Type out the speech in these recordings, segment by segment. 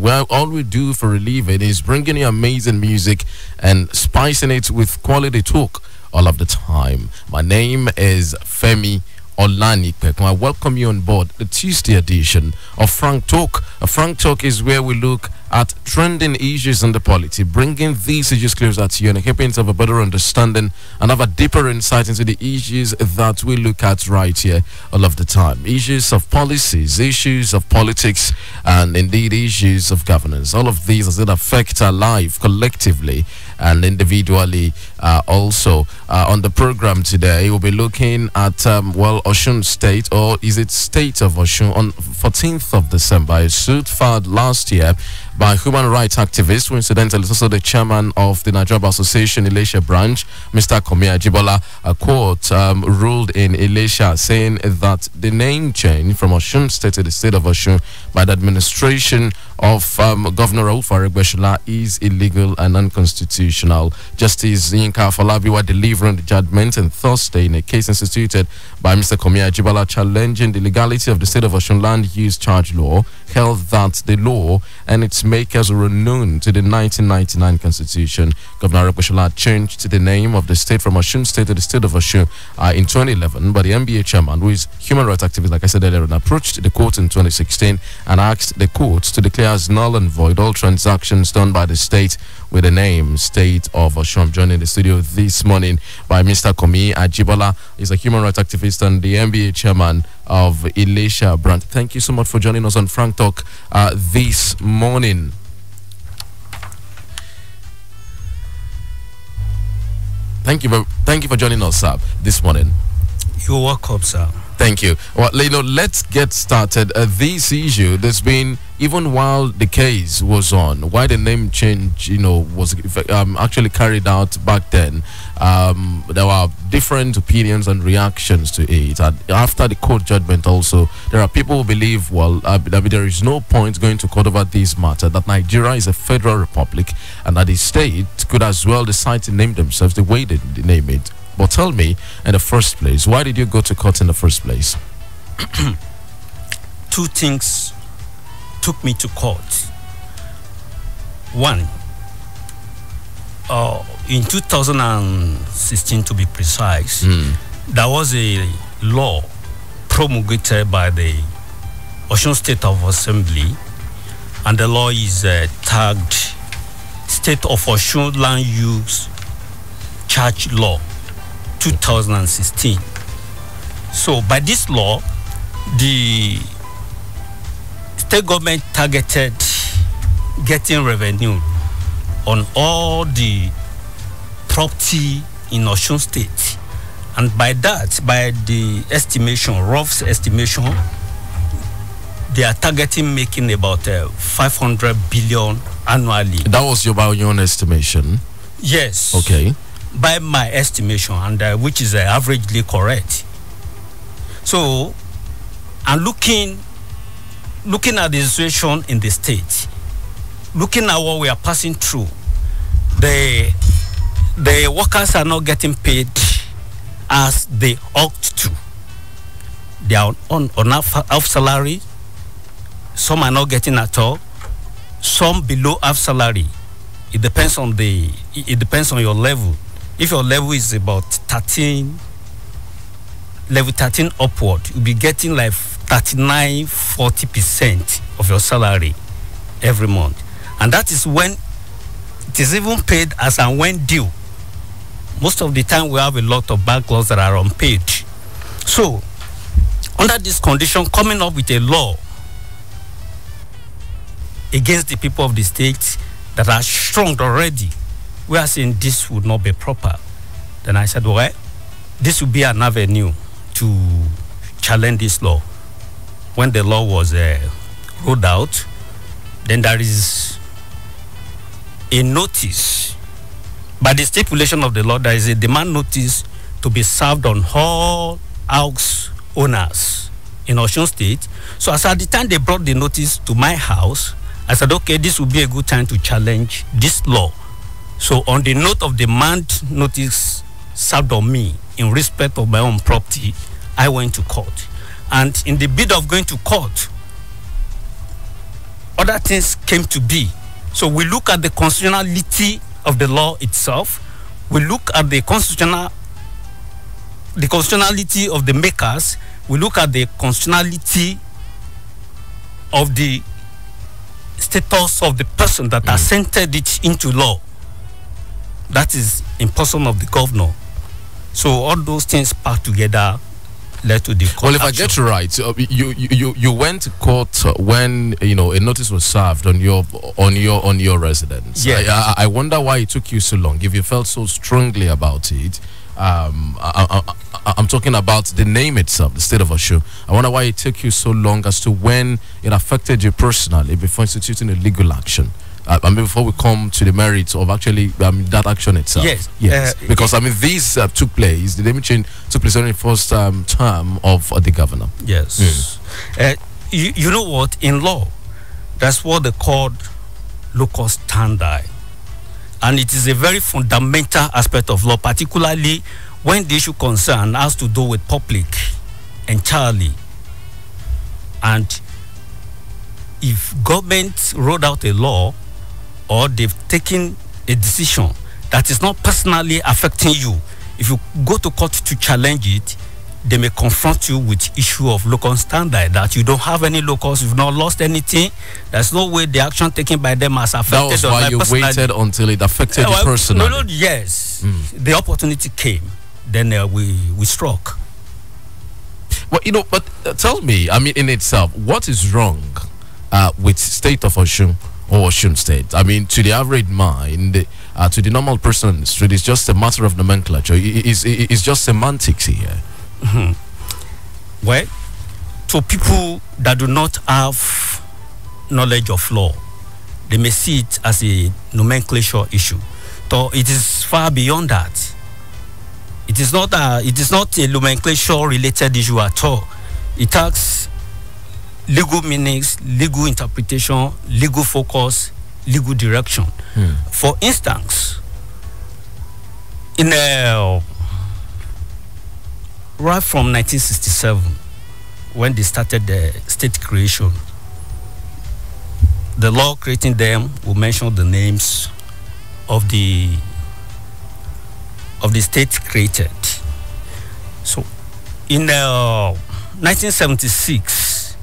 where all we do for a living is bringing you amazing music and spicing it with quality talk all of the time. My name is Femi Olanipekun. I welcome you on board the Tuesday edition of Frank Talk. A Frank Talk is where we look at trending issues in the polity, bringing these issues closer to you and helping to have a better understanding and have a deeper insight into the issues that we look at right here all of the time. Issues of policies, issues of politics, and indeed issues of governance. All of these as it affect our life collectively and individually. Also on the program today, we'll be looking at Osun State, or is it State of Osun, on 14th of December. A suit filed last year by human rights activists, who incidentally is also the chairman of the Nigeria Association Elisha branch, Mr. Komi Ajibola. A court ruled in Elisha saying that the name change from Osun State to the State of Osun by the administration of Governor Rauf Aregbesola is illegal and unconstitutional. Justice Yinka Afolabi delivering the judgment on Thursday in a case instituted by Mr. Komi Ajibola challenging the legality of the State of Osun land use charge law, held that the law and its makers were unknown to the 1999 Constitution. Governor Aregbesola changed the name of the state from Osun State to the State of Osun in 2011, but the NBA chairman, who is human rights activist, like I said earlier, approached the court in 2016 and asked the court to declare as null and void all transactions done by the state with the name State of Osun. I'm joined in the studio this morning by Mr. Komi Ajibola. He's a human rights activist and the NBA chairman of Elisha branch. Thank you so much for joining us on Frank Talk this morning. Thank you for joining us, sir, this morning. You're welcome, sir. Thank you. Well, let's get started. This issue, there's been, even while the case was on, why the name change, was actually carried out back then, there were different opinions and reactions to it. And after the court judgment also, there are people who believe, there is no point going to court over this matter, that Nigeria is a federal republic and that the state could as well decide to name themselves the way they name it. But tell me, in the first place, why did you go to court in the first place? Two things took me to court. One, in 2016 to be precise, there was a law promulgated by the Osun State of Assembly, and the law is tagged State of Osun Land Use Charge Law 2016. So by this law, the state government targeted getting revenue on all the property in Osun State, and by that, by the estimation, rough estimation, they are targeting making about 500 billion annually. That was your own estimation? Yes. Okay. By my estimation, and which is averagely correct. So, I'm looking at the situation in the state, looking at what we are passing through. The workers are not getting paid as they ought to. They are on half salary. Some are not getting at all. Some below half salary. It depends on your level. If your level is about 13, level 13 upward, you'll be getting like 39-40% of your salary every month. And that is when it is even paid as and when due. Most of the time we have a lot of backlogs that are unpaid. So, under this condition, coming up with a law against the people of the state that are strong already, we are saying this would not be proper. Then I said, well, this would be an avenue to challenge this law. When the law was rolled out, then there is a notice. By the stipulation of the law, there is a demand notice to be served on all house owners in Osun State. So as at the time they brought the notice to my house, I said, okay, this would be a good time to challenge this law. So on the note of demand notice served on me in respect of my own property, I went to court. And in the bid of going to court, other things came to be. So we look at the constitutionality of the law itself. We look at the constitutionality of the makers. We look at the constitutionality of the status of the person that assented it into law. That is in person of the governor. So all those things packed together led to the court. Well, if I get you right, you went to court when a notice was served on your residence. Yes. I wonder why it took you so long. If you felt so strongly about it, I'm talking about the name itself, the state of Osun. I wonder why it took you so long as to when it affected you personally before instituting a legal action. Before we come to the merits of actually that action itself. Yes. Because these took place. The name change took place during the first term of the governor. Yes. You know what? In law, that's what they called locus standi, and it is a very fundamental aspect of law, particularly when the issue concern has to do with public entirely. And if government wrote out a law, or they've taken a decision that is not personally affecting you, if you go to court to challenge it, they may confront you with issue of locus standi, that you don't have any locus, you've not lost anything. There's no way the action taken by them has affected. That was why you waited until it affected you personally. No, yes. The opportunity came, then we struck. Well, but tell me, in itself, what is wrong with state of Osun or Osun State? To the average mind, to the normal person on the street, it's just a matter of nomenclature. It's just semantics here. Well, to people that do not have knowledge of law, they may see it as a nomenclature issue. So it is far beyond that. It is not a nomenclature related issue at all. It has legal meanings, legal interpretation, legal focus, legal direction. For instance, in right from 1967, when they started the state creation, the law creating them will mention the names of the state created. So in 1976,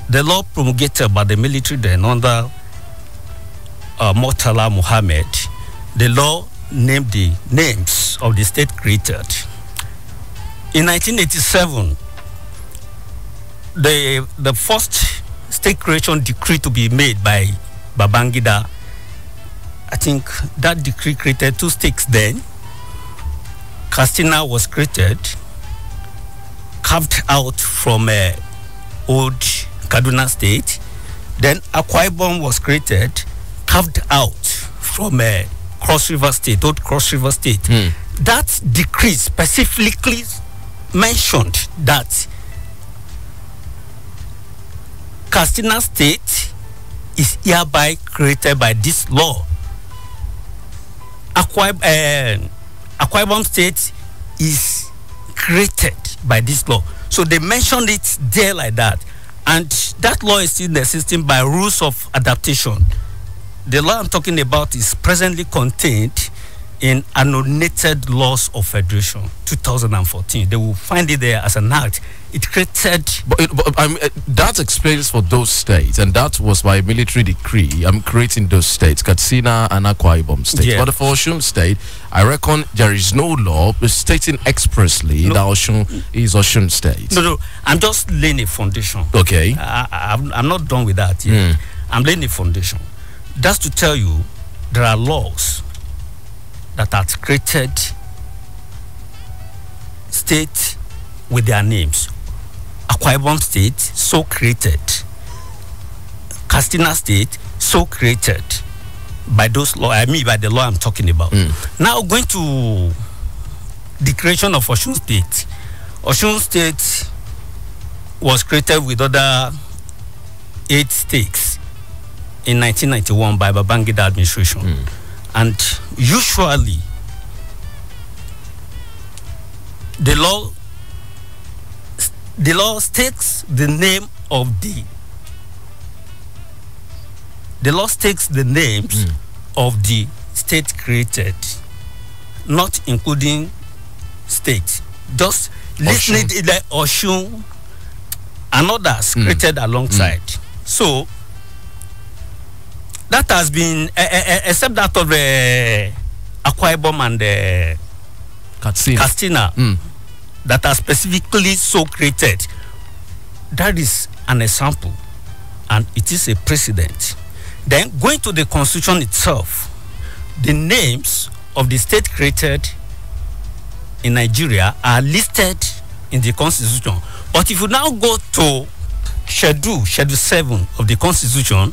the law promulgated by the military then under Murtala Muhammad, the law named the names of the state created. In 1987, the first state creation decree to be made by Babangida, I think that decree created two states then. Katsina was created, carved out from old Kaduna State. Then Akwa Ibom was created, carved out from Cross River State, old Cross River State. That decree specifically mentioned that Katsina State is hereby created by this law. Akwa Ibom State is created by this law. So they mentioned it there like that. And that law is still existing by rules of adaptation. The law I'm talking about is presently contained in annotated laws of federation 2014. They will find it there as an act. It created, that explains for those states, and that was by military decree. I'm creating those states, Katsina and Akwa Ibom State. Yeah. But for Osun State, I reckon there is no law stating expressly that Osun is Osun State. No, I'm just laying a foundation. Okay. I'm not done with that yet. I'm laying a foundation. That's to tell you there are laws that are created state with their names. Akwa Ibom State, so created. Katsina State, so created by those law. By the law I'm talking about. Now going to the creation of Osun State. Osun State was created with other 8 states in 1991 by Babangida administration. And usually the law states the name of the the law takes the names of the state created, not including state. Just listening to the Oshun and others created alongside. So that has been, except that of the Akwa Ibom and the Katsina, that are specifically so created. That is an example, and it is a precedent. Then going to the constitution itself, the names of the state created in Nigeria are listed in the constitution. But if you now go to Schedule 7 of the constitution,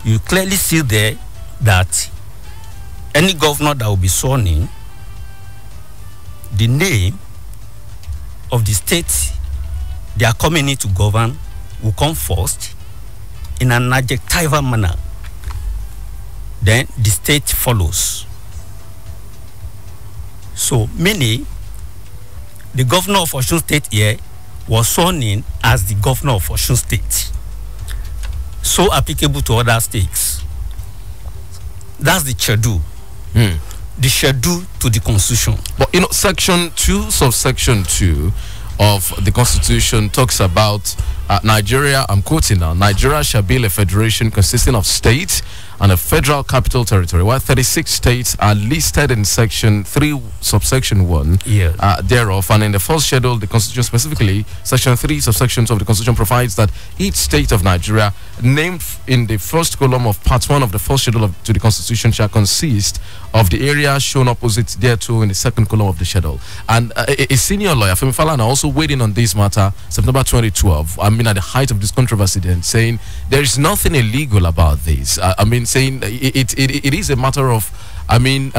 you clearly see there that any governor that will be sworn in, the name of the state they are coming in to govern will come first in an adjectival manner. Then the state follows. So, meaning the governor of Osun State here was sworn in as the governor of Osun State. So applicable to other states. That's the schedule. The schedule to the constitution. But you know, section 2, subsection 2 of the constitution talks about Nigeria, I'm quoting now, Nigeria shall be a federation consisting of states and a federal capital territory, while 36 states are listed in section 3, subsection 1 thereof. And in the first schedule, the constitution specifically, section 3, subsection 2 of the constitution provides that each state of Nigeria, named in the first column of part 1 of the first schedule to the constitution, shall consist of the area shown opposite thereto in the second column of the schedule. And a senior lawyer, Femi Falana, also weighed in on this matter September 2012. I mean, at the height of this controversy, then saying there is nothing illegal about this. I mean, saying it is a matter of, I mean,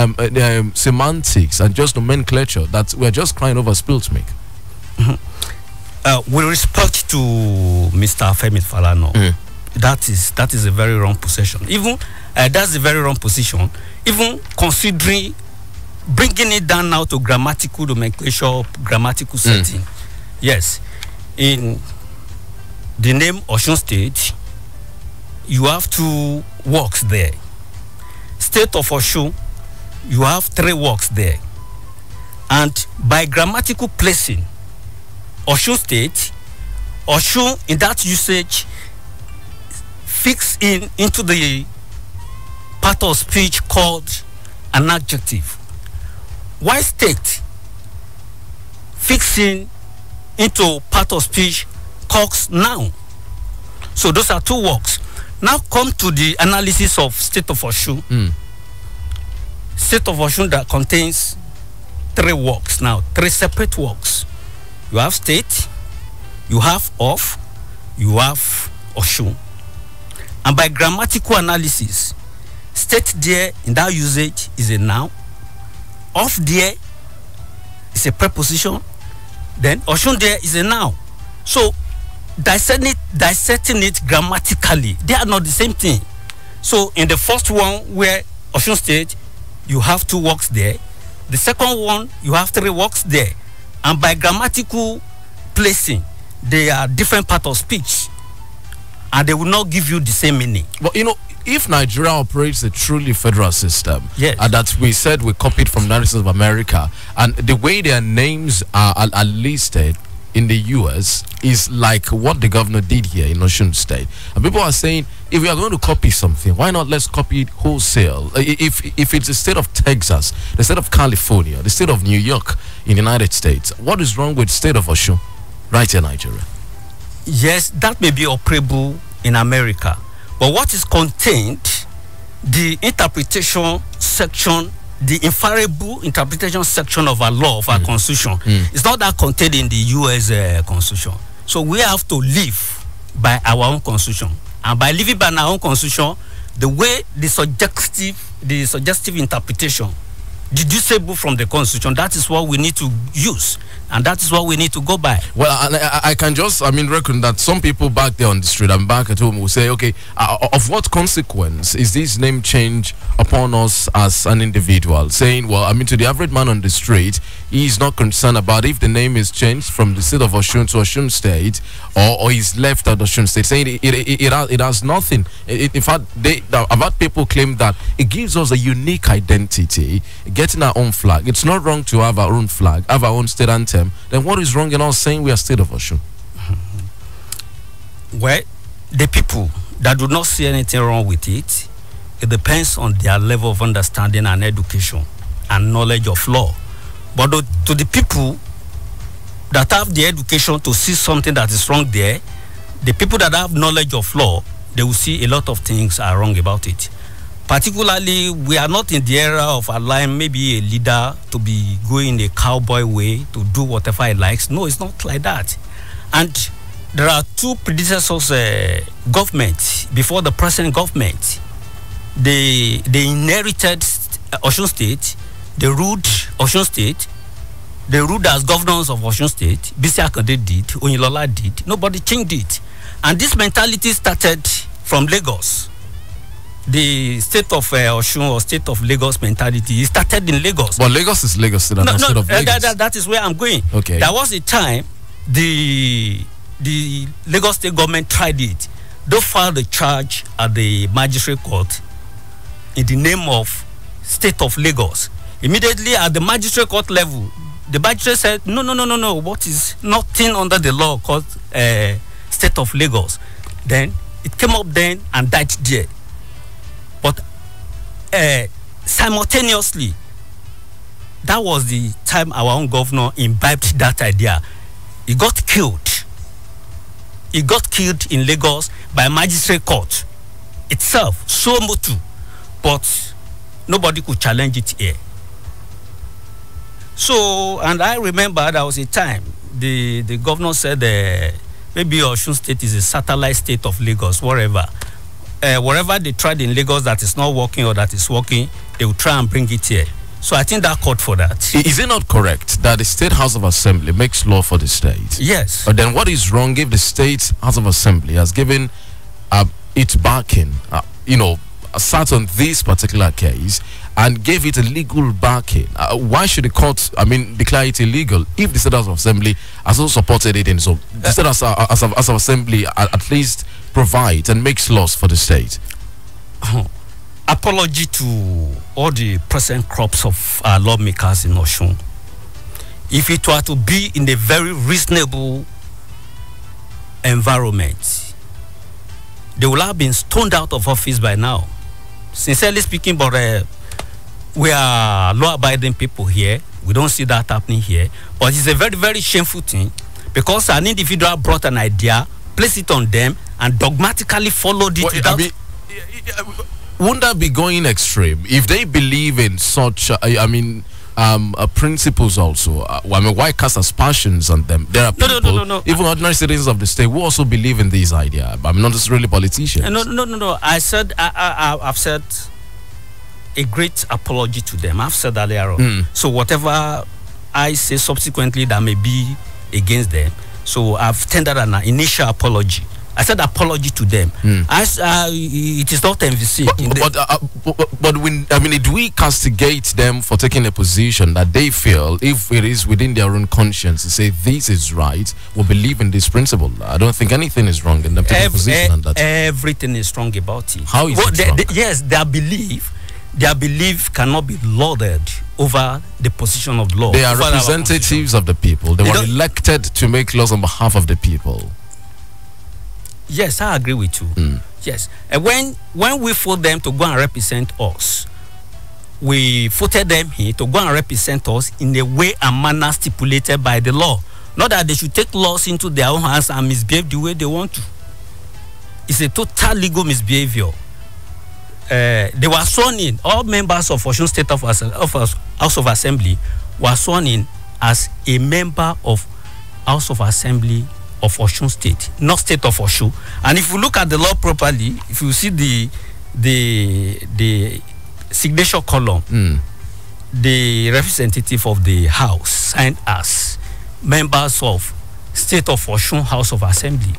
semantics and just nomenclature that we're just crying over spilled milk. With respect to Mr. Femi Falana, that is a very wrong position. Even that's a very wrong position. Even considering bringing it down now to grammatical nomenclature, grammatical setting. Yes, in the name Osun State, you have 2 works there. State of Osun, you have 3 works there. And by grammatical placing, Osun State, Osun in that usage fix into the part of speech called an adjective. Why state fixing into part of speech called noun? So those are 2 works. Now come to the analysis of state of Osun. State of Osun that contains 3 works now, 3 separate works. You have state, you have of, you have Osun. And by grammatical analysis, state there in that usage is a noun, of there is a preposition, then Osun there is a noun. So dissecting it grammatically, they are not the same thing. So in the first one, where Osun State, you have 2 works there. The second one, you have 3 works there. And by grammatical placing, they are different parts of speech, and they will not give you the same meaning. But you know, if Nigeria operates a truly federal system, yes, that we said we copied from the United States of America, and the way their names are listed in the US is like what the governor did here in Osun State. And people are saying, if we are going to copy something, why not let's copy it wholesale? If it's the state of Texas, the state of California, the state of New York in the United States, what is wrong with the state of Osun right here in Nigeria? Yes, that may be operable in America, but what is contained, the interpretation section, the infallible interpretation section of our law, of our constitution, is not that contained in the US constitution. So we have to live by our own constitution, and by living by our own constitution, the way the suggestive interpretation deducible from the constitution, that is what we need to use. And that is what we need to go by. Well, I can just, reckon that some people back there on the street and back at home will say, okay, of what consequence is this name change upon us as an individual? Saying, well, to the average man on the street, he is not concerned about if the name is changed from the state of Osun to Osun State, or he's left at Osun State, saying it has nothing. In fact, about people claim that it gives us a unique identity, getting our own flag. It's not wrong to have our own flag, have our own state anthem. Then what is wrong in us saying we are state of Osun? Well, the people that do not see anything wrong with it, it depends on their level of understanding and education and knowledge of law. But to the people that have the education to see something that is wrong there, the people that have knowledge of law, they will see a lot of things are wrong about it. Particularly, we are not in the era of allowing maybe a leader to be going a cowboy way to do whatever he likes. No, it's not like that. And there are two predecessors government before the present government. They inherited Osun State. They ruled Osun State. They ruled as governors of Osun State. Bisi Akande did. Oyinlola did. Nobody changed it. And this mentality started from Lagos. The state of Osun or state of Lagos mentality, it started in Lagos. But Lagos is Lagos still, not state of Lagos. That is where I'm going. Okay. There was a time the Lagos state government tried it. They filed a charge at the magistrate court in the name of state of Lagos. Immediately at the magistrate court level, the magistrate said, no. What is nothing under the law called state of Lagos? Then it came up then and died there. But simultaneously, that was the time our own governor imbibed that idea. He got killed. He got killed in Lagos by a magistrate court itself, so motu. But nobody could challenge it here. So, and I remember there was a time the governor said maybe Osun State is a satellite state of Lagos, wherever. Wherever they tried in Lagos that is not working or that is working, they will try and bring it here. So I think that called for that. Is it not correct that the State House of Assembly makes law for the state? Yes. But then what is wrong if the State House of Assembly has given its backing, sat on this particular case and gave it a legal backing? Why should the court, declare it illegal if the State House of Assembly has also supported it? And so the State House of Assembly at least provides and makes laws for the state. Apology to all the present crops of our lawmakers in Osun. If it were to be in a very reasonable environment, they would have been stoned out of office by now. Sincerely speaking, but we are law-abiding people here. We don't see that happening here. But it's a very, very shameful thing because an individual brought an idea, placed it on them, and dogmatically followed it. Wouldn't that be going extreme if they believe in such? Principles also. Why cast aspersions on them? There are people, no. even ordinary citizens of the state, who also believe in these ideas. Not necessarily politicians. No. I said I've said a great apology to them. I've said earlier on. So whatever I say subsequently that may be against them, so I've tendered an initial apology. I said apology to them. It is not envisaged. But when do we castigate them for taking a position that they feel, if it is within their own conscience, to say this is right, will believe in this principle? I don't think anything is wrong in them taking a position on that. Everything is wrong about it. How is it wrong? Yes, their belief cannot be lauded over the position of law. They are representatives of the people. They were elected to make laws on behalf of the people. Yes, I agree with you. Yes. And when we vote them to go and represent us, we voted them here to go and represent us in a way and manner stipulated by the law. Not that they should take laws into their own hands and misbehave the way they want to. It's a total legal misbehavior. They were sworn in. All members of Osun State House of Assembly were sworn in as a member of House of Assembly of Osun State, not State of Osun. And if you look at the law properly, if you see the signature column, the representative of the House signed as members of State of Osun House of Assembly.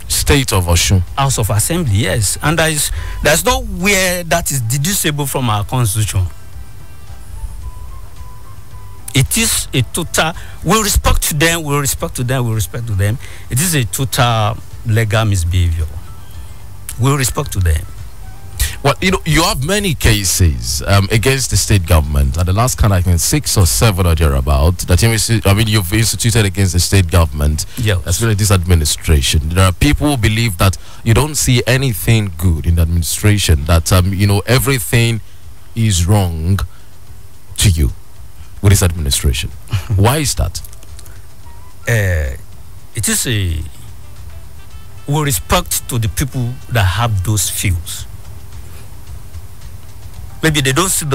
State of Osun House of Assembly, yes. And there's nowhere that is deducible from our constitution. It is a total, we respect to them. It is a total legal misbehavior. We respect to them. Well, you have many cases against the state government. At the last count, I think 6 or 7 or thereabout that you've instituted against the state government, yes, especially this administration. There are people who believe that you don't see anything good in the administration, that everything is wrong to you with this administration. Why is that? It is we respect to the people that have those views. Maybe they don't see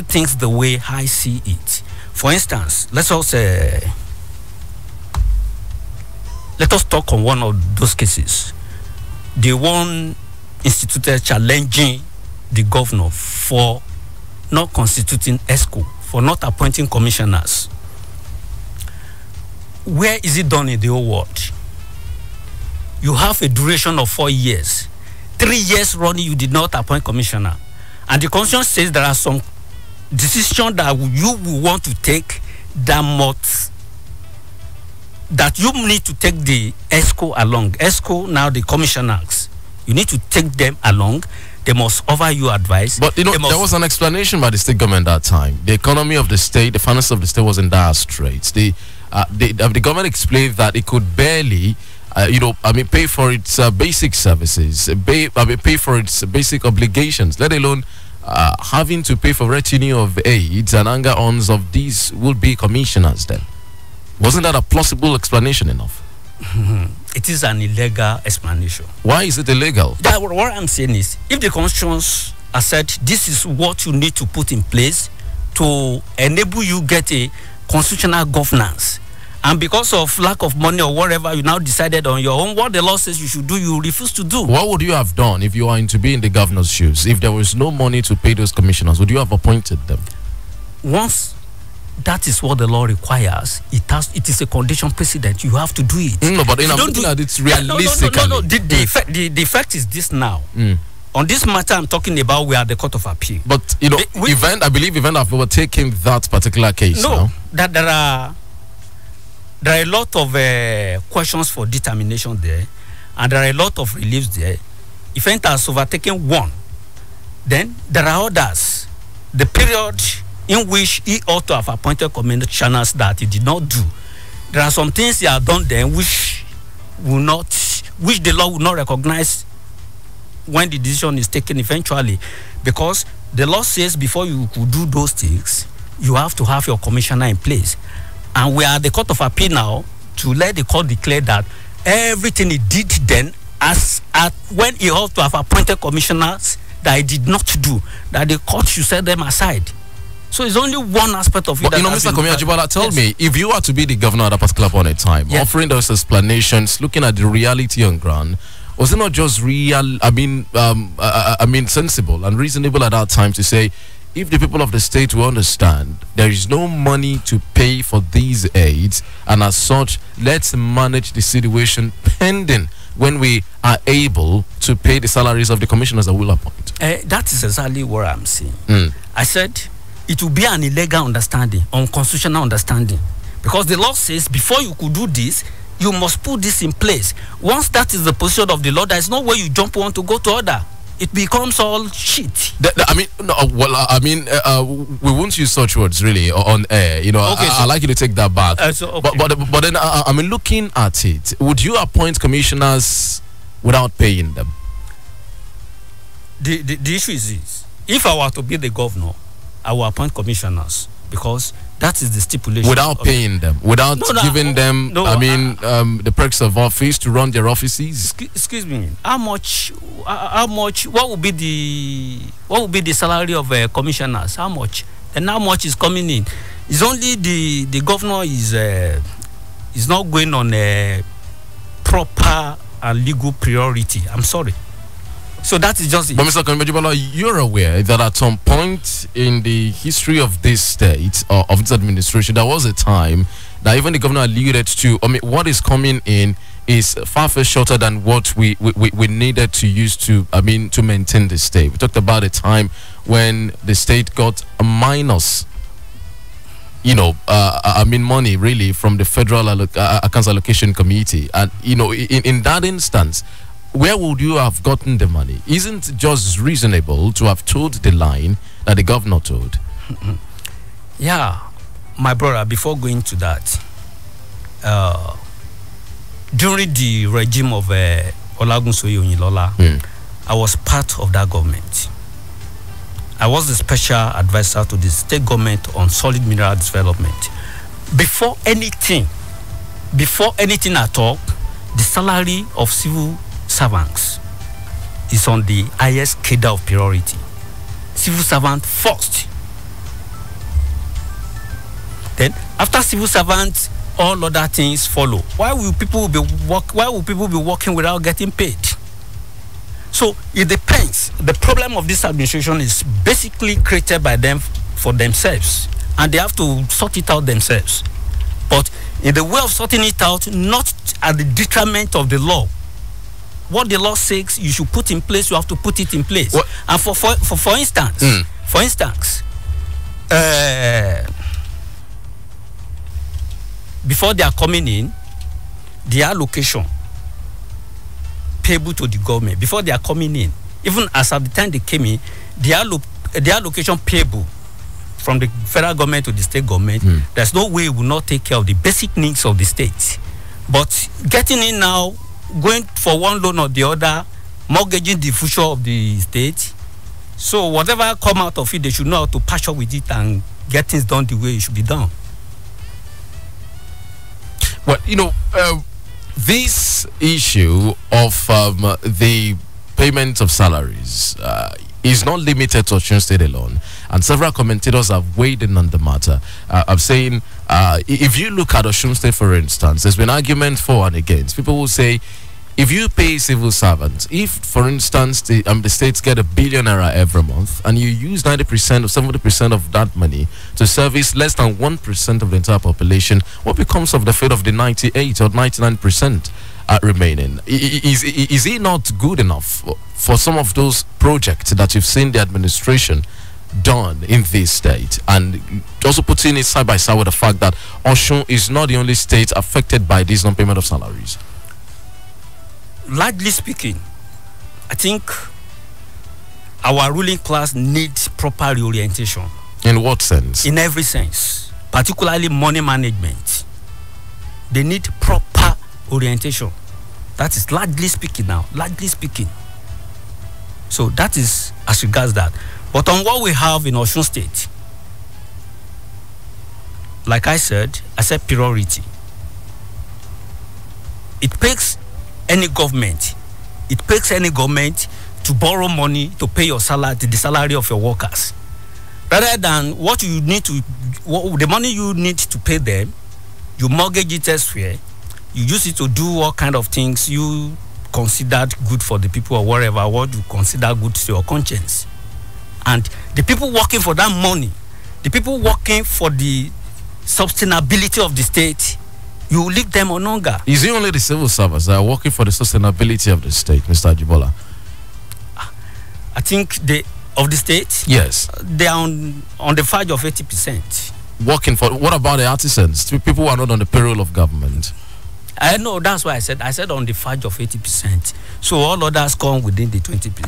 things the way I see it. For instance, let us talk on one of those cases. The one instituted challenging the governor for not constituting ESCO, for not appointing commissioners. Where is it done in the whole world? You have a duration of 4 years. 3 years running, you did not appoint commissioner. And the constitution says there are some decisions that you will want to take that you need to take the ESCO along. ESCO, now the commissioners, you need to take them along. They must offer you advice. But there was an explanation by the state government at that time. The economy of the state, the finances of the state was in dire straits. The government explained that it could barely pay for its basic services, pay for its basic obligations, let alone having to pay for retinue of aides and anger-ons of these would-be commissioners then. Wasn't that a plausible explanation enough? It is an illegal explanation. Why is it illegal? What I'm saying is, if the constitutions are said this is what you need to put in place to enable you get a constitutional governance, and because of lack of money or whatever, you now decided on your own what the law says you should do, you refuse to do. What would you have done if you were to be in the governor's shoes? If there was no money to pay those commissioners, would you have appointed them? Once that is what the law requires, it is a condition precedent. You have to do it. No, but I'm looking at it realistically. No. The effect is this now. On this matter I'm talking about, we are the Court of Appeal. But I believe event have overtaken that particular case. No, that there are a lot of questions for determination there, and there are a lot of reliefs there. Event has overtaken one. Then there are others. The period in which he ought to have appointed commissioners that he did not do. There are some things he has done then which the law will not recognize when the decision is taken eventually, because the law says before you could do those things, you have to have your commissioner in place. And we are the Court of Appeal now to let the court declare that everything he did then, when he ought to have appointed commissioners that he did not do, that the court should set them aside. So it's only one aspect of it. But Mr. Komi, tell me, if you are to be the governor at a particular point in time, offering those explanations, looking at the reality on ground, was it not just sensible and reasonable at that time to say, if the people of the state will understand there is no money to pay for these aids, and as such, let's manage the situation pending when we are able to pay the salaries of the commissioners that will appoint? That is exactly what I'm saying. I said it will be an illegal understanding, unconstitutional understanding, because the law says before you could do this, you must put this in place. Once that is the position of the law, there is no way you jump one to go to other. It becomes all shit. We won't use such words really on air. Okay, I like you to take that back. But then looking at it, would you appoint commissioners without paying them? The issue is this: if I were to be the governor, I will appoint commissioners, because that is the stipulation. Without paying them, without giving them, the perks of office to run their offices. Excuse me. How much? What would be the salary of commissioners? How much? And how much is coming in? It's only the governor is not going on a proper and legal priority. I'm sorry. So that is just it. But Mr. Konvejibola, you're aware that at some point in the history of this state or of this administration, there was a time that even the governor alluded to, I mean, what is coming in is far shorter than what we needed to use to, I mean, to maintain the state. We talked about a time when the state got a minus, you know, I mean, money really from the Federal Accounts Allocation Committee. And, you know, in that instance, where would you have gotten the money? Isn't it just reasonable to have told the line that the governor told? Yeah, my brother, before going to that, during the regime of Olagunsoye Oyinlola, I was part of that government. I was the special advisor to the state government on solid mineral development. Before anything at all, the salary of civil servants is on the highest cadre of priority. Civil servant first. Then after civil servants, all other things follow. Why will people be working without getting paid? So it depends. The problem of this administration is basically created by them for themselves, and they have to sort it out themselves. But in the way of sorting it out, not at the detriment of the law. What the law says you should put in place, you have to put it in place. What? And for instance, before they are coming in, the allocation payable to the government, before they are coming in, even as at the time they came in, the allocation payable from the federal government to the state government, there's no way it will not take care of the basic needs of the state. But getting in now, going for one loan or the other, mortgaging the future of the state. So whatever come out of it, they should know how to patch up with it and get things done the way it should be done. Well, you know, this issue of the payment of salaries is not limited to Osun State alone, and several commentators have weighed in on the matter. I'm saying, if you look at Osun State, for instance, there's been argument for and against. People will say, if you pay civil servants, if, for instance, the states get £1 billion every month, and you use 90% or 70% of that money to service less than 1% of the entire population, what becomes of the fate of the 98 or 99% remaining? Is it not good enough for some of those projects that you've seen the administration done in this state, and also putting it side by side with the fact that Osun is not the only state affected by this non-payment of salaries? Largely speaking, I think our ruling class needs proper reorientation. In what sense? In every sense, particularly money management. They need proper orientation. That is largely speaking now, largely speaking. So that is as regards that. But on what we have in Osun State, like I said priority. It takes any government to borrow money to pay your salary, the salary of your workers, rather than the money you need to pay them, you mortgage it elsewhere, you use it to do all kind of things you considered good for the people or whatever, what you consider good to your conscience. And the people working for that money, the people working for the sustainability of the state, you leave them on longer. Is it only the civil servants that are working for the sustainability of the state, Mr. Ajibola? I think of the state? Yes. They are on the verge of 80%. Working for, what about the artisans? People who are not on the payroll of government. I know, that's why I said on the verge of 80%. So all others come within the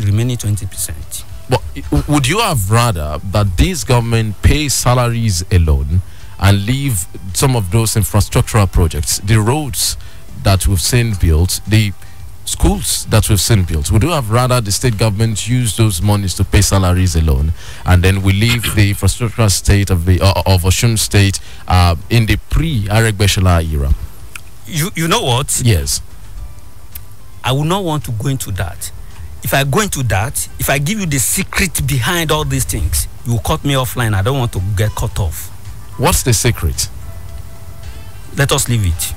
remaining 20%. But would you have rather that this government pay salaries alone and leave some of those infrastructural projects, the roads that we've seen built, the schools that we've seen built? Would you have rather the state government use those monies to pay salaries alone, and then we leave the infrastructural state of Osun State in the pre-Aregbesola era? You know what? Yes. I would not want to go into that. If I go into that, if I give you the secret behind all these things, you will cut me offline. I don't want to get cut off. What's the secret? Let us leave it.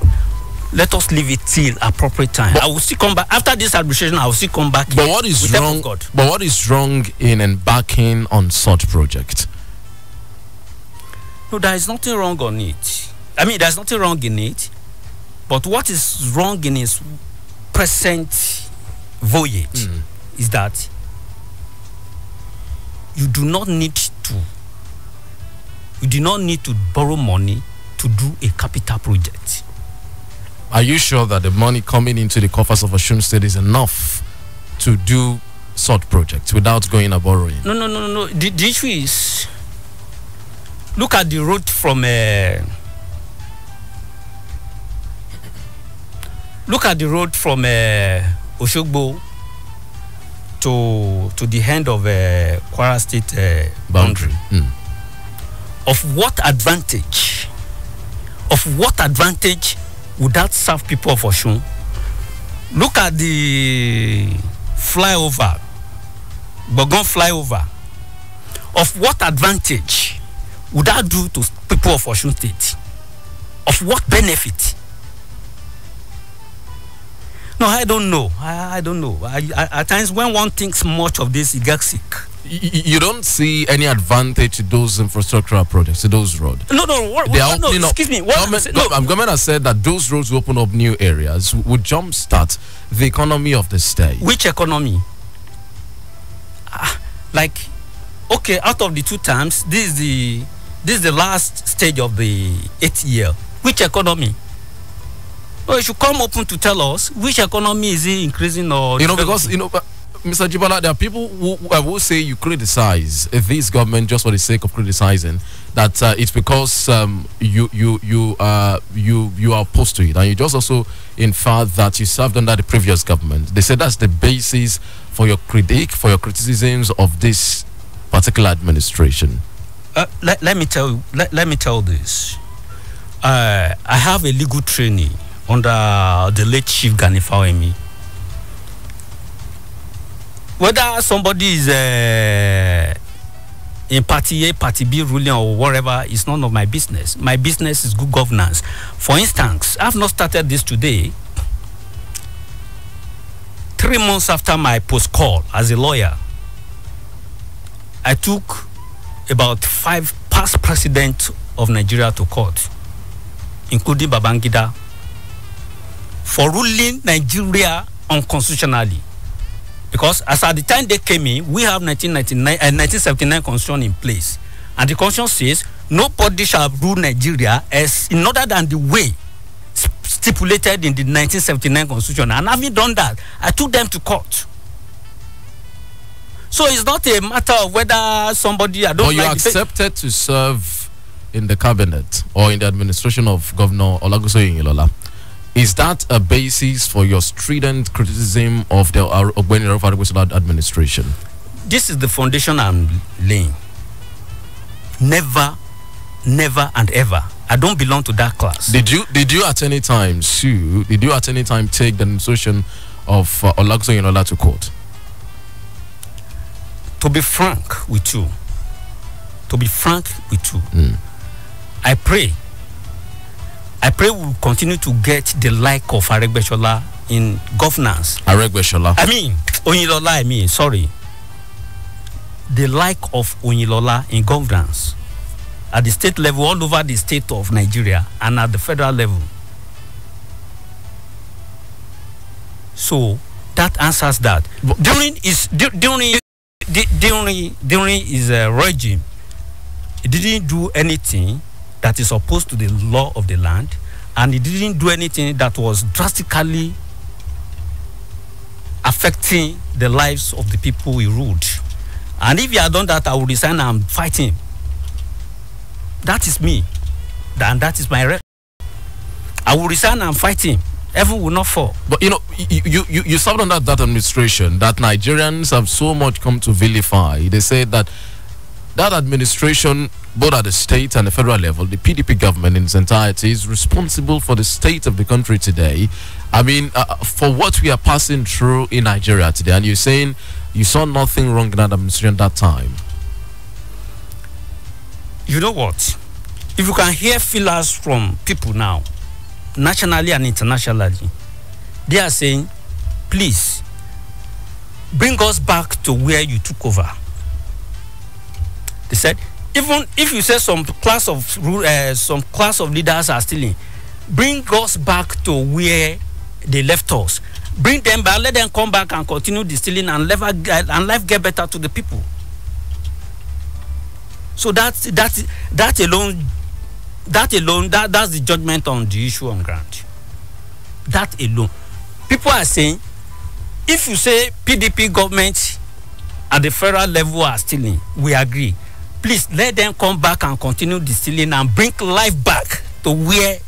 Let us leave it till appropriate time. I will still come back after this administration. I will still come back. But what is wrong? But what is wrong in embarking on such project? No, there is nothing wrong on it. I mean, there's nothing wrong in it. But what is wrong in its present voyage is that you do not need to borrow money to do a capital project. Are you sure that the money coming into the coffers of Osun State is enough to do such projects without going and borrowing? No. The issue is, look at the road from Oshogbo to the end of Kwara State boundary. Of what advantage? Would that serve people of Osun? Look at the flyover, Bogon flyover. Of what advantage would that do to people of Osun State? Of what benefit? No, I don't know. I don't know. At times, when one thinks much of this, he gets sick. You don't see any advantage to those infrastructural projects, to those roads? No. Excuse me. Government has said that those roads will open up new areas, would jumpstart the economy of the state. Which economy? Okay, out of the 2 terms, this is the last stage of the 8th year. Which economy? Oh, you should come open to tell us which economy is it increasing or because Mr. Jibala, there are people who will say you criticize this government just for the sake of criticizing, that it's because you are opposed to it, and you just also infer that you served under the previous government. They said that's the basis for your criticisms of this particular administration. Let me tell this. I have a legal training under the late Chief Gani Femi. Whether somebody is in party A, party B ruling or whatever is none of my business. My business is good governance. For instance, I've not started this today. 3 months after my post call as a lawyer, I took about 5 past presidents of Nigeria to court, including Babangida, for ruling Nigeria unconstitutionally. Because as at the time they came in, we have 1979 constitution in place, and the constitution says nobody shall rule Nigeria as in other than the way stipulated in the 1979 constitution. And having done that, I took them to court. So it's not a matter of whether somebody you accepted to serve in the cabinet or in the administration of Governor Olagunsoye Ilola. Is that a basis for your strident criticism of the Ogbeni Ralph administration? This is the foundation I'm laying. Never and ever. I don't belong to that class. Did you at any time sue? Did you at any time take the administration of Olagunsoye Ilola to court? To be frank with you, I pray we'll continue to get the like of Aregbesola in governance. Aregbesola? Sorry. The like of Oyinlola in governance at the state level, all over the state of Nigeria, and at the federal level. So that answers that. During his regime, he didn't do anything that is opposed to the law of the land, and he didn't do anything that was drastically affecting the lives of the people he ruled. And if he had done that, I would resign and fight him. That is me, and that is my record. I will resign and fight him. Heaven will not fall. But you served under that administration that Nigerians have so much come to vilify. They say that administration, both at the state and the federal level, the PDP government in its entirety, is responsible for the state of the country today. I mean, for what we are passing through in Nigeria today. And you're saying you saw nothing wrong in that administration at that time. You know what? If you can hear feelers from people now, nationally and internationally, they are saying, please, bring us back to where you took over. They said, even if you say some class of leaders are stealing, bring us back to where they left us. Bring them back, let them come back and continue the stealing, and life get better to the people. So that's the judgment on the issue on ground. That alone. People are saying, if you say PDP government at the federal level are stealing, we agree. Please let them come back and continue the stealing and bring life back to where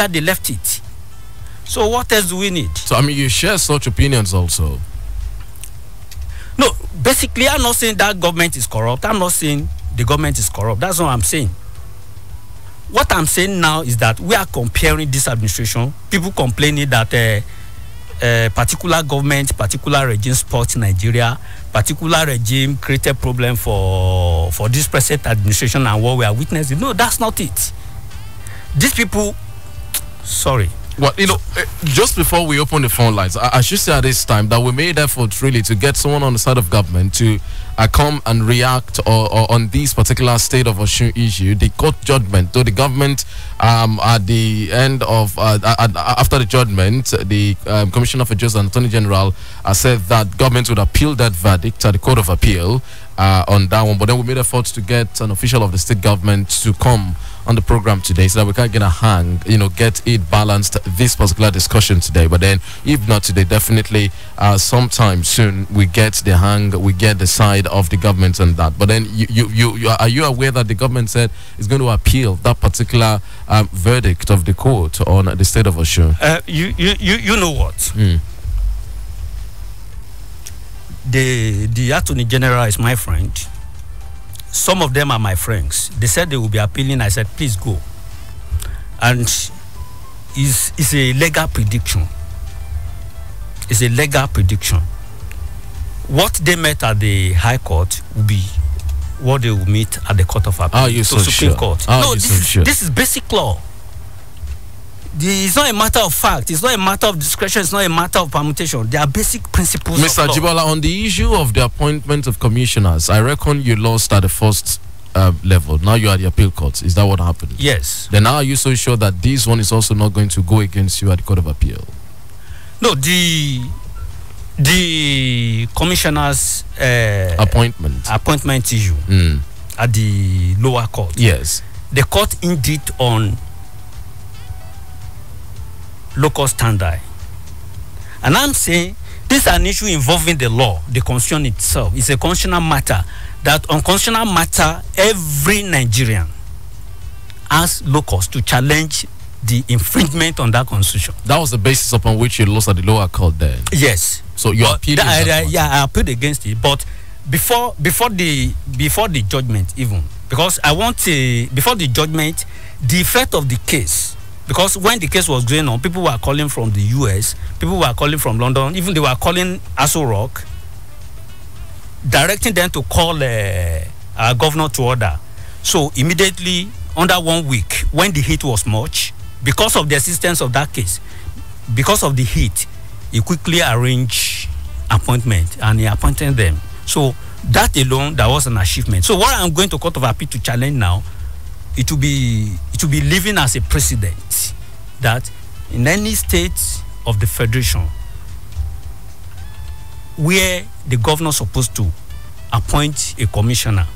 they left it. So what else do we need? So, I mean, you share such opinions also? No, basically, I'm not saying that government is corrupt. I'm not saying the government is corrupt. That's what I'm saying. What I'm saying now is that we are comparing this administration. People complaining that particular government, particular regime spoils Nigeria, particular regime created problem for this present administration and what we are witnessing. No, that's not it. These people, sorry. Well, just before we open the phone lines, I should say at this time that we made efforts really to get someone on the side of government to come and react or on this particular state of Osun issue. The court judgment, though the government at the end of after the judgment, the Commissioner for Justice and Attorney General said that government would appeal that verdict at the Court of Appeal on that one. But then we made efforts to get an official of the state government to come on the program today so that we can get a hang, get it balanced, this particular discussion today. But then if not today, definitely sometime soon we get the hang, we get the side of the government on that. But then are you aware that the government said it's going to appeal that particular verdict of the court on the state of Osun? You know what? The Attorney General is my friend. Some of them are my friends. They said they will be appealing. I said, please go. And it's a legal prediction. It's a legal prediction. What they met at the High Court will be what they will meet at the Court of Appeal. Are you so Supreme sure? Court. No, this is basic law. It's not a matter of fact. It's not a matter of discretion. It's not a matter of permutation. They are basic principles. Mr. Jibola, on the issue of the appointment of commissioners, I reckon you lost at the first level. Now you are at the appeal court. Is that what happened? Yes. Then now are you so sure that this one is also not going to go against you at the Court of Appeal? No, the commissioners appointment issue at the lower court. Yes. The court indeed on local standard. And I'm saying this is an issue involving the law, the constitution itself. It's a constitutional matter. That on constitutional matter, every Nigerian has locus to challenge the infringement on that constitution. That was the basis upon which you lost at the lower court then? Yes. So you appealed? I appealed against it. But before the judgment even, because before the judgment, the effect of the case. Because when the case was going on, people were calling from the US, people were calling from London, even they were calling Aso Rock, directing them to call our governor to order. So immediately, under 1 week, when the heat was much, because of the assistance of that case, because of the heat, he quickly arranged appointment and he appointed them. So that alone, that was an achievement. So what I'm going to Court of Appeal to challenge now, it will be living as a precedent that in any state of the federation where the governor is supposed to appoint a commissioner,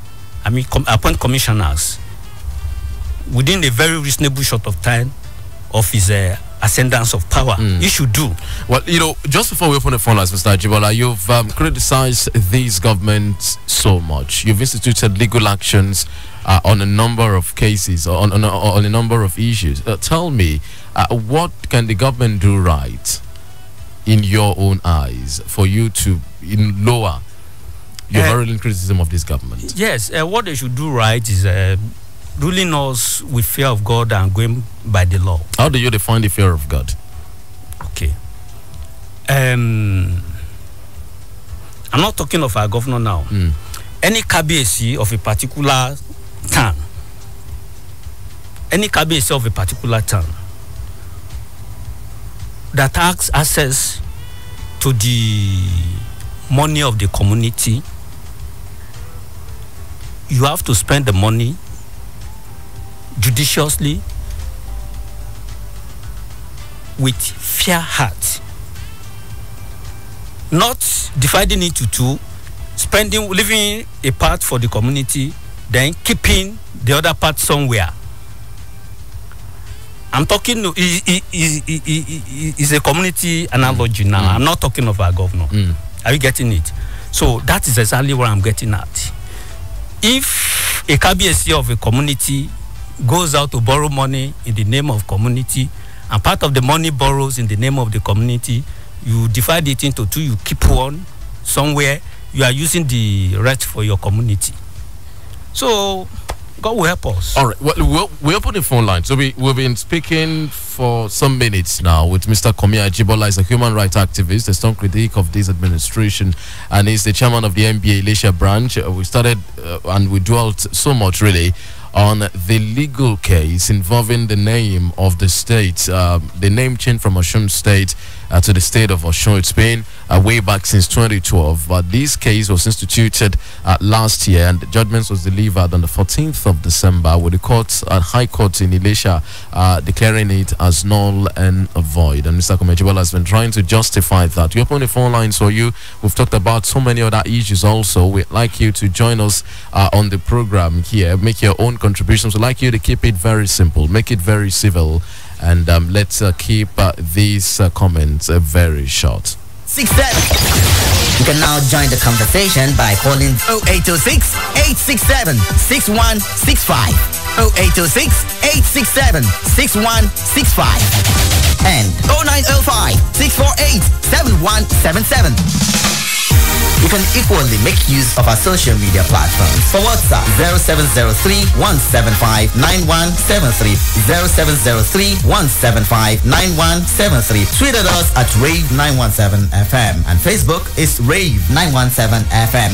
appoint commissioners within a very reasonable short of time of his ascendance of power, he should do. Well, just before we open the phone lines, Mr. Jibola, you've criticized these governments so much. You've instituted legal actions on a number of cases, on a number of issues. Tell me, what can the government do right in your own eyes for you to lower your virulent criticism of this government? Yes, what they should do right is ruling us with fear of God and going by the law. How do you define the fear of God? Okay. I'm not talking of our governor now. Any KBAC of a particular town, that has access to the money of the community, you have to spend the money judiciously with fair heart, not dividing it into two, leaving a part for the community, then keeping the other part somewhere. I'm talking is a community analogy now. I'm not talking of our governor. Are you getting it? So that is exactly what I'm getting at. If a KBSC of a community goes out to borrow money in the name of community, and part of the money borrows in the name of the community, you divide it into two, you keep one somewhere, you are using the rest for your community. So God will help us. All right. Well, we open the phone line. So we've been speaking for some minutes now with Mr. Komiya Ajibola. He's a human rights activist, a strong critic of this administration, and he's the chairman of the NBA Elisha branch. We started and we dwelt so much really on the legal case involving the name of the state, the name change from Osun State to the state of Osun. It's been way back since 2012, but this case was instituted last year, and the judgment was delivered on the 14th of December with the court, High Court in Elisha, declaring it as null and void. And Mr. Komiya Ajibola has been trying to justify that. We open the phone lines for you. We've talked about so many other issues also. We'd like you to join us on the program here. Make your own contributions. We'd like you to keep it very simple, make it very civil, and let's keep these comments very short. 67. You can now join the conversation by calling 0806 867 6165, 0806 867 6165, and 0905 648 7177. You can equally make use of our social media platforms. For WhatsApp, 0703 175 9173, 0703 175 9173. Tweet at us at Rave 917 FM, and Facebook is Rave 917 FM.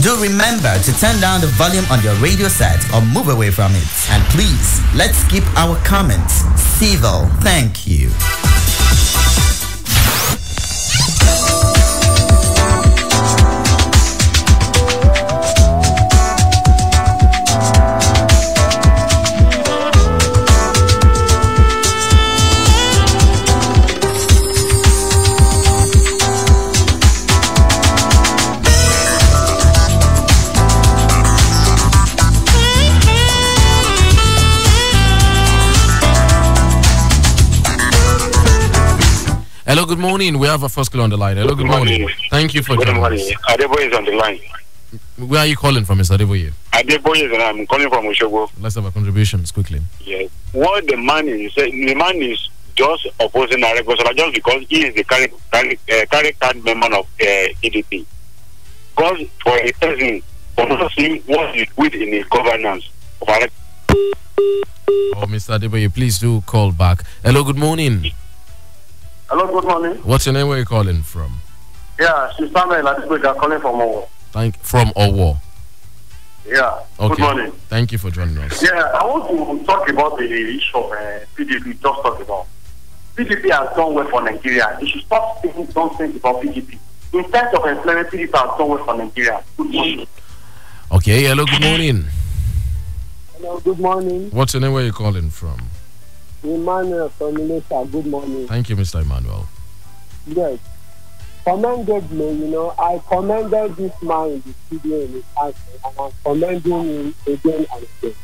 Do remember to turn down the volume on your radio set or move away from it. And please, let's keep our comments civil. Thank you. Hello, good morning. We have a first call on the line. Hello, good morning. Thank you for joining us. Adeboye is on the line. Where are you calling from, Mr. Adeboye? Adeboye, and I'm calling from Oshogo. Let's have a contributions quickly. Yes. What the man is just opposing Aregbesola just because he is the carry card member of EDP. Because for a person, for not seeing what is good in his governance of Oh, Mr. Adeboye, please do call back. Hello, good morning. Hello, good morning. What's your name? Where are you calling from? Yeah, Samuel Adeboye calling from Owo. From Owo. Yeah. Okay. Good morning. Thank you for joining us. Yeah, I want to talk about the issue of PDP. Just talk about PDP has done well for Nigeria. They should stop thinking nonsense about PDP. In terms of employment, PDP has done well for Nigeria. Good morning. Okay. Hello. Good morning. Hello. Good morning. What's your name? Where are you calling from? Emmanuel from Elisha. Good morning. Thank you, Mr. Emmanuel. Yes. Commendedly, I commended this man in the studio in his answer, and I'm commending him again and again.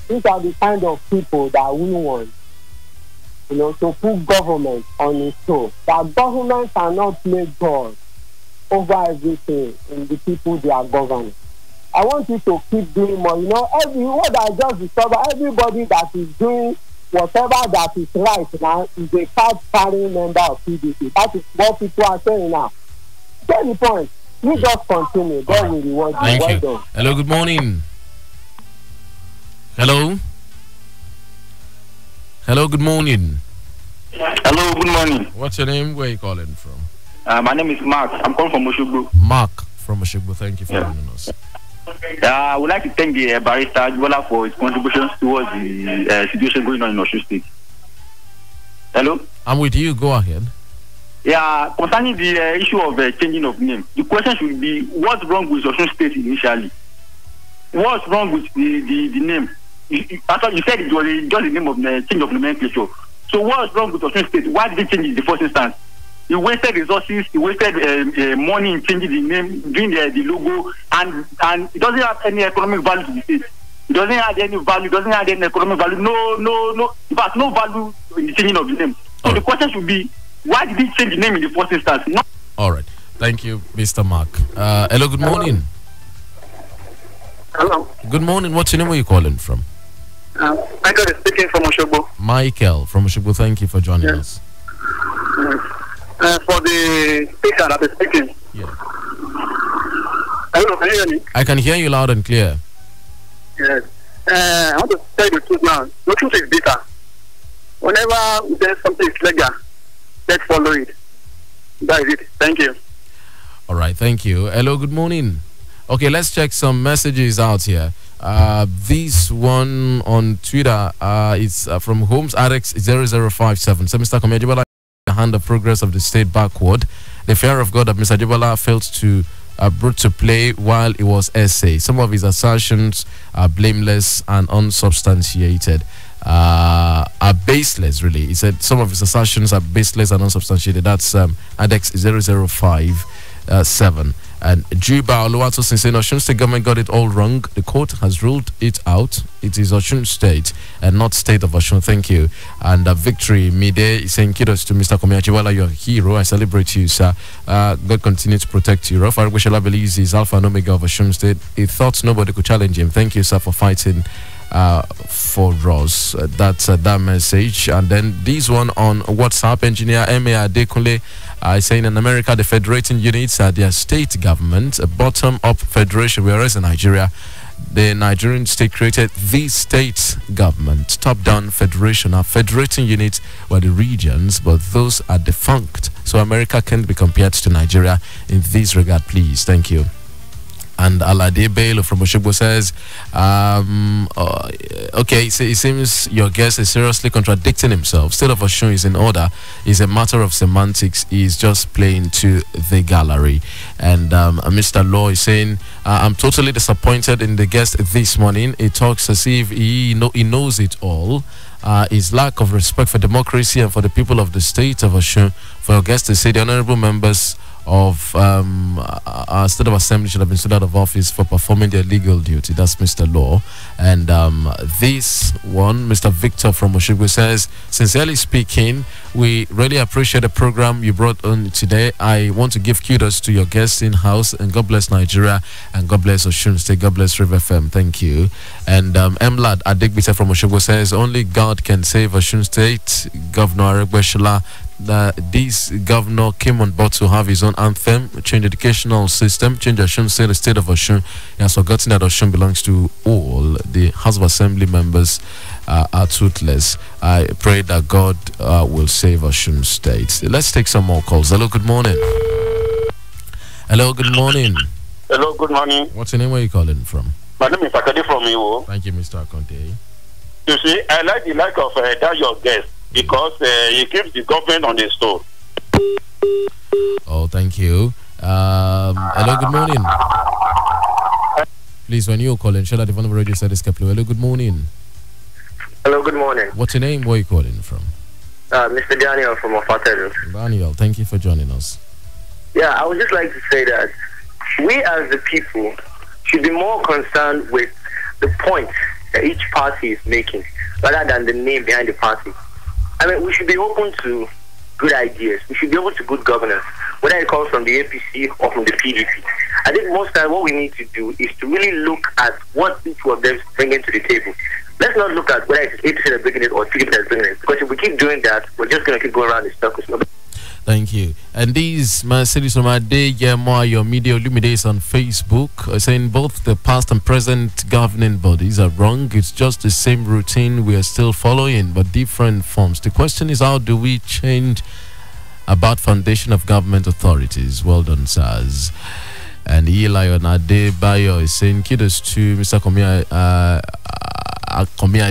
These are the kind of people that we want, to put government on its toe. That government cannot play God over everything in the people they are governing. I want you to keep doing more. What I just discovered, everybody that is doing whatever that is right now is a card-carrying member of PDP. That is what people are saying now. Get the point. You just continue. God will reward you. Thank you. Done. Hello, good morning. Hello? Hello, good morning. Hello, good morning. What's your name? Where are you calling from? My name is Mark. I'm calling from Oshogo. Mark from Oshogo. Thank you for joining us. I would like to thank the barrister Ajibola for his contributions towards the situation going on in Osun State. Hello? I'm with you. Go ahead. Yeah, concerning the issue of changing of name, the question should be what's wrong with Osun State initially? What's wrong with the name? After you said it was just the name of the change of nomenclature. So what's wrong with Osun State? Why did it change in the first instance? You wasted resources, you wasted money in changing the name, doing the logo, and it doesn't have any economic value to the state. It doesn't add any value, doesn't add any economic value. No. In fact, no value in the changing of the name. So the question should be, why did he change the name in the first instance? No. All right. Thank you, Mr. Mark. Hello, good morning. Hello. Good morning. What's your name? Where are you calling from? Michael is speaking from Oshogbo. Michael from Oshogbo. Thank you for joining us. For the speaker that is speaking. Yeah. Hello, can you hear me? I can hear you loud and clear. Yes. I want to tell you the truth now. The truth is bitter. Whenever there's something is legal, let's follow it. That is it. Thank you. All right. Thank you. Hello, good morning. Okay, let's check some messages out here. This one on Twitter is from Holmes Adex 0057. So, Mr. Komejibala, the hand of progress of the state backward. The fear of God that Mr. Jibala failed to brought to play while it was essay. Some of his assertions are blameless and unsubstantiated. Are baseless, really. He said some of his assertions are baseless and unsubstantiated. That's Adex 0057. And Juba Oluwato saying Osun State government got it all wrong. The court has ruled it out. It is Osun State and not State of Osun. Thank you. And Victory Mide is saying kudos to Mr. Komiachiwala, your hero. I celebrate you, sir. God continue to protect you. Rafa Arwishala believes he's Alpha and Omega of Osun State. He thought nobody could challenge him. Thank you, sir, for fighting for Ross. That's that message. And then this one on WhatsApp, engineer M.A. Adekunle saying in America the federating units are their state government, a bottom-up federation, whereas in Nigeria the Nigerian state created the state government. Top-down federation. Our federating units were the regions, but those are defunct. So America can't be compared to Nigeria in this regard, please. Thank you. And Alade Bello from Oshogbo says, okay, so it seems your guest is seriously contradicting himself. State of Osun is in order. It's a matter of semantics. He's just playing to the gallery. And Mr. Law is saying, I'm totally disappointed in the guest this morning. He talks as if he knows it all. His lack of respect for democracy and for the people of the state of Osun. For your guest to say the honorable members of our State of Assembly should have been stood out of office for performing their legal duty. That's Mr. Law. And this one, Mr. Victor from Oshogbo says, sincerely speaking, we really appreciate the program you brought on today. I want to give kudos to your guests in-house, and God bless Nigeria, and God bless Osun State, God bless Rave FM. Thank you. And Emlad Adegbite from Oshogbo says, only God can save Osun State. Governor Aregbesola, this governor came on board to have his own anthem, change educational system, change Osun State, the state of Osun. He has forgotten that Osun belongs to all. The House of Assembly members are toothless. I pray that God will save Osun State. Let's take some more calls. Hello, good morning. Hello, good morning. Hello, good morning. What's your name? Where are you calling from? My name is Akade from Iwo. Thank you, Mr. Akonte. You see, I like the lack of that your guest because he keeps the government on the store. Oh, thank you. Hello, good morning. Please, when you're calling, share that the phone number radio said is kept low. Hello, good morning. Hello, good morning. What's your name? Where are you calling from? Mr. Daniel from Ofatelu. Daniel, thank you for joining us. Yeah, I would just like to say that we as the people should be more concerned with the point that each party is making rather than the name behind the party. I mean, we should be open to good ideas. We should be open to good governance, whether it comes from the APC or from the PDP. I think most time what we need to do is to really look at what each of them is bringing to the table. Let's not look at whether it's APC that's bringing it or PDP that's bringing it, because if we keep doing that, we're just going to keep going around in circles. Thank you. And these messages from Ade Yemo, your media illuminates on Facebook, saying both the past and present governing bodies are wrong. It's just the same routine we are still following, but different forms. The question is, how do we change about foundation of government authorities? Well done, sirs. And Eli Adebayo is saying kudos to Mr. Komia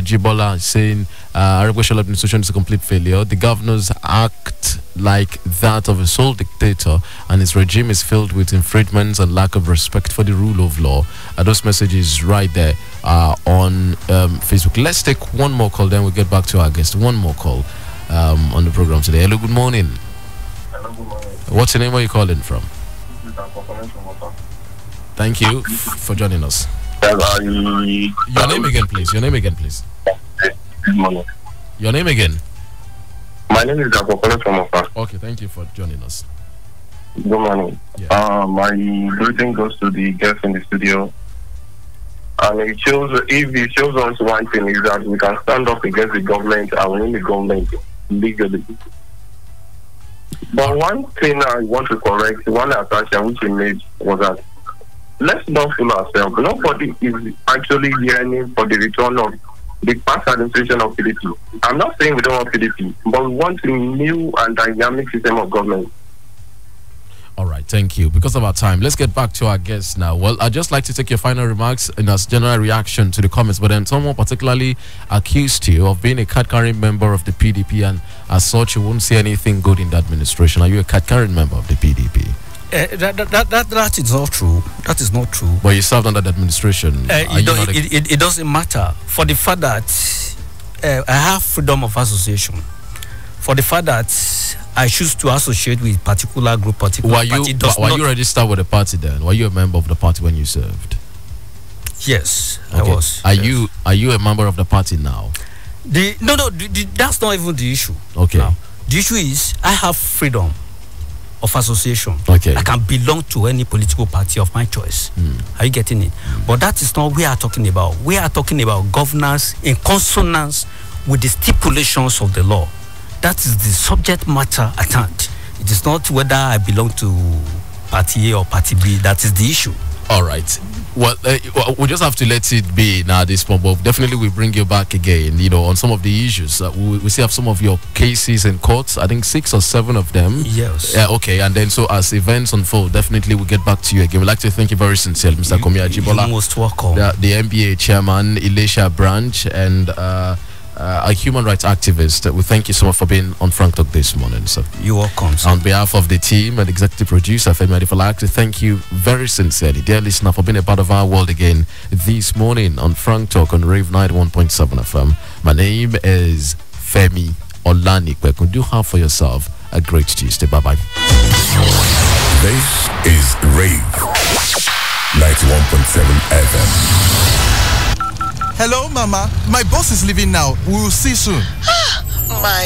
Jibola, saying Arabicial administration is a complete failure. The governors act like that of a sole dictator, and his regime is filled with infringements and lack of respect for the rule of law. Those messages right there on Facebook. Let's take one more call, then we'll get back to our guest. One more call on the program today. Hello, good morning. Hello, good morning. What's your name? Where are you calling from? Thank you for joining us. Your name again, please. Your name again, please. Good morning. Your name again. My name is Akokole from Ofa. Okay, thank you for joining us. Good morning. Yeah. My greeting goes to the guest in the studio. And if it shows us one thing is that we can stand up against the government and win the government legally. But one thing I want to correct, one assertion which he made was that let's not fool ourselves. Nobody is actually yearning for the return of the past administration of PDP. I'm not saying we don't want PDP, but we want a new and dynamic system of government. All right, thank you. Because of our time, let's get back to our guests now. Well, I'd just like to take your final remarks and as general reaction to the comments, but then someone particularly accused you of being a card-carrying member of the PDP, and as such, you won't see anything good in the administration. Are you a card-carrying member of the PDP? That is not true. That is not true. But you served under the administration. It doesn't matter. For the fact that I have freedom of association, for the fact that I choose to associate with particular group, particular party. Were you registered with the party then? Were you a member of the party when you served? Yes, okay. I was. Are you a member of the party now? That's not even the issue. Okay. Now, the issue is I have freedom of association. Okay. I can belong to any political party of my choice. Are you getting it? But that is not what we are talking about. We are talking about governance in consonance with the stipulations of the law. That is the subject matter at hand. It is not whether I belong to party A or party B. That is the issue. All right. Well, we just have to let it be now at this point, but definitely we bring you back again, on some of the issues. We still have some of your cases in courts, I think 6 or 7 of them. Yes. Okay, and then so as events unfold, definitely we'll get back to you again. We'd like to thank you very sincerely, Mr. Komi Ajibola. You're most welcome. The NBA chairman, Elisha Branch, and a human rights activist. We thank you so much for being on Frank Talk this morning, sir. You're welcome, sir. On behalf of the team and executive producer Femi, I'd like to thank you very sincerely, dear listener, for being a part of our world again this morning on Frank Talk on Rave 91.7 FM. My name is Femi Olanipekun. Do have for yourself a great Tuesday. Bye bye. This is Rave 91.7 FM. Hello, Mama. My boss is leaving now. We will see soon. My